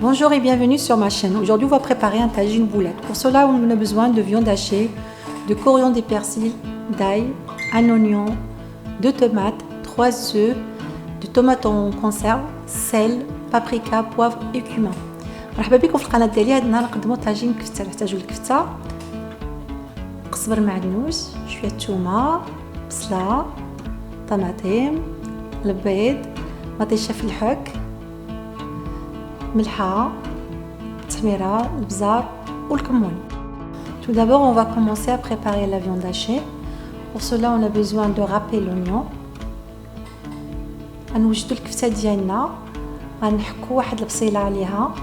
Bonjour et bienvenue sur ma chaîne. Aujourd'hui, on va préparer un tagine boulette. Pour cela, on a besoin de viande hachée, de coriandre et persil, d'ail, un oignon, de tomates, 3 œufs, de tomates en conserve, sel, paprika, poivre et cumin. مرحبا بكم في القناه ديالي. هاد النهار نقدموا طاجين كفته. نحتاجوا الكفته، قزبر معدنوس، شويه ثومه، بصله، طماطم، البيض، مطيشه في الحك، ملحه، التحميره، البزار والكمون. Tout d'abord, on va commencer à préparer la viande hachée. Pour cela, on a besoin de râper l'oignon. غنوجدوا الكفته ديالنا، غنحكوا واحد البصيله عليها،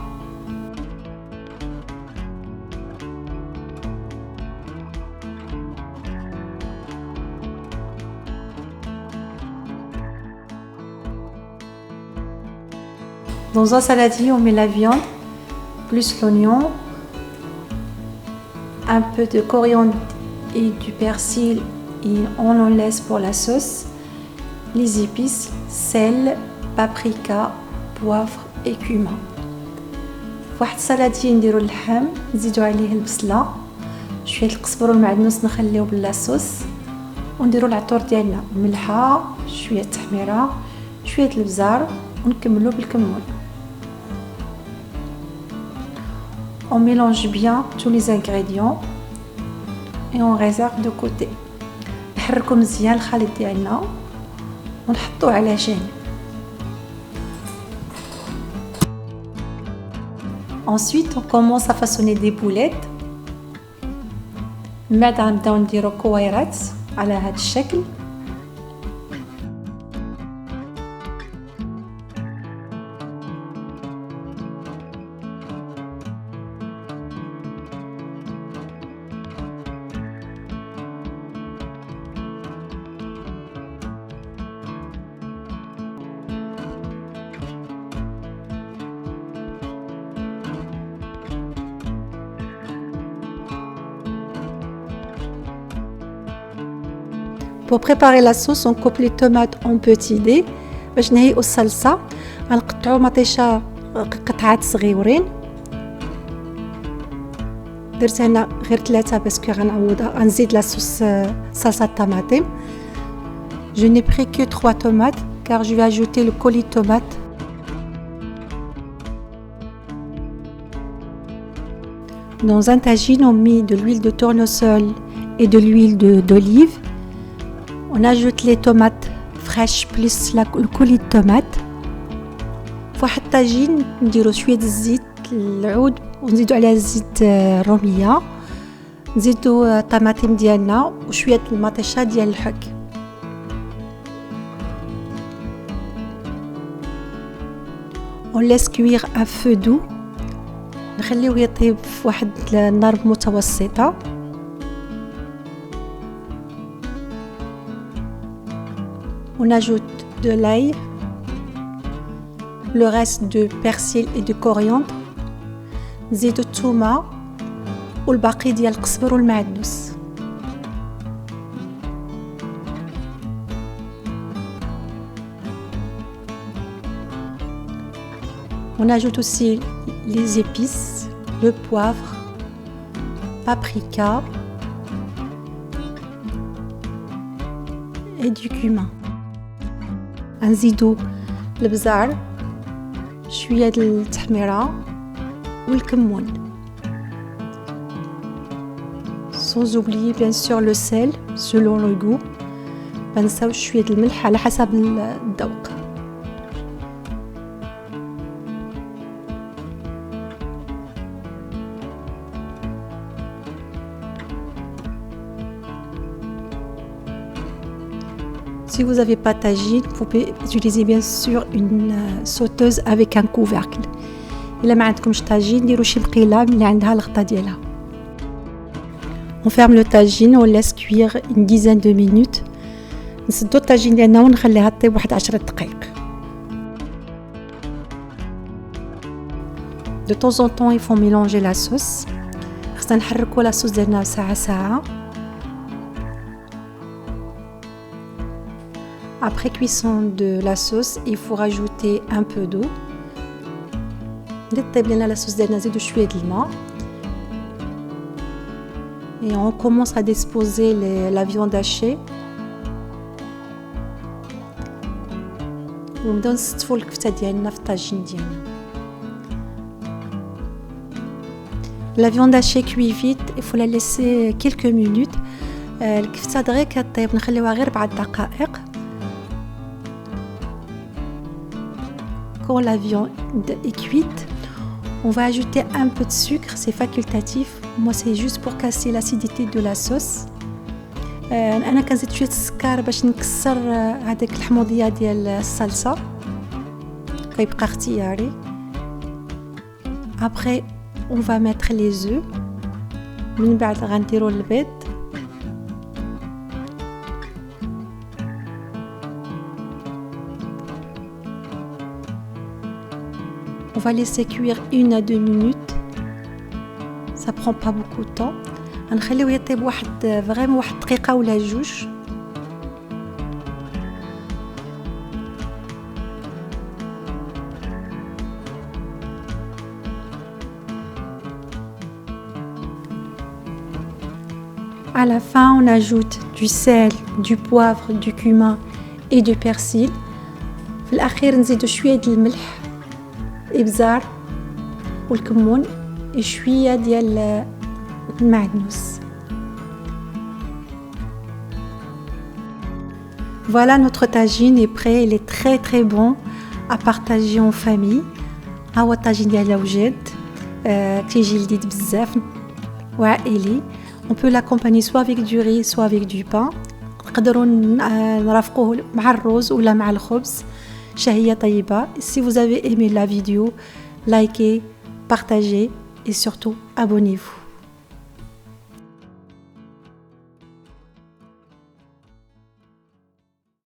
Dans un saladier, on met la viande, plus l'oignon, un peu de coriandre et du persil et on en laisse pour la sauce, les épices, sel, paprika, poivre et cumin. واحد السلادي نديرو اللحم، نزيدو عليه البصله، شويه القزبر والمعدنوس نخليو باللاصوص، ونديرو العطور ديالنا، ملحه، شويه التحميره، شويه البزار، ونكملو بالكمون. On mélange bien tous les ingrédients et on réserve de côté. نحركو مزيان الخليط ديالنا ونحطوه على جانب. Ensuite, on commence à façonner des boulettes. من بعد غنبداو نديرو كويرات على هذا الشكل. Pour préparer la sauce, on coupe les tomates en petits dés. باش نهيئوا الصلصه غنقطعوا مطيشه قطعات صغيورين. درت هنا غير 3 باسكو غنعوضها، غنزيد لا صوص صلصه الطماطم. Je n'ai pris que 3 tomates car je vais ajouter le coulis de tomates. Dans un tagine, on met de l'huile de tournesol et de l'huile d'olive. On ajoute les tomates fraîches plus le coulis de tomate. في واحد الطاجين نديرو شويه الزيت العود ونزيدو عليها الزيت الروميه، نزيدو الطماطم ديالنا وشويه المطيشه ديال الحك. On laisse cuire à feu doux. نخليوه يطيب في واحد النار متوسطه. On ajoute de l'ail, le reste de persil et de coriandre, نزيدو الثومه والباقي ديال القزبر والمعدنوس. On ajoute aussi les épices, le poivre, paprika et du cumin. غنزيدو البزار، شويه ديال التحميره والكمون. Sans oublier bien sûr le sel selon le goût. بنساو شويه الملح على حسب الذوق. Si vous n'avez pas tagine, vous pouvez utiliser bien sûr une sauteuse avec un couvercle. إلا ما عندكمش tagine ديروا شي مقيله اللي عندها الغطا ديالها. On ferme le tagine, on laisse cuire une dizaine de minutes. نسدو الطاجين ديالنا ونخليها طيب واحد 10 دقائق. De temps en temps, il faut mélanger la sauce. خصنا نحركوا لا صوص ديالنا ساعه. Après cuisson de la sauce, il faut rajouter un peu d'eau بدات طيب لنا لاصوص ديالنا نزيدو شويه د الماء et on commence à disposer la viande hachée ونبداو نستفو الكفته ديالنا في الطاجين ديالنا. La viande hachée cuit vite, il faut la laisser quelques minutes. الكفته دغيا كطيب نخليوها غير 4 دقائق. Quand la viande est cuite, on va ajouter un peu de sucre, c'est facultatif. Moi c'est juste pour casser l'acidité de la sauce. انا كنزيد شويه السكر باش نكسر هذاك الحموضيه ديال الصلصه، كيبقى اختياري. Après on va mettre les œufs. من بعد غنديروا البيض. On va laisser cuire 1 à 2 minutes. Ça prend pas beaucoup de temps. غنخليوه يطيب واحد فريمون واحد دقيقه ولا جوج. À la fin, on ajoute du sel, du poivre, du cumin et du persil. في الأخير نزيدو شوية ديال الملح، الإبزار والكمون وشوية ديال المعدنوس. Voilà, notre tagine est prêt. Il est très très bon à partager en famille. ها هو الطاجين ديال الأوجاد كيجي لذيذ بزاف وعائلي. On peut l'accompagner soit avec du riz soit avec du pain. نقدروا نرافقوه مع الرز ولا مع الخبز. شهية طيبة. Si vous avez aimé la vidéo, likez, partagez et surtout abonnez-vous.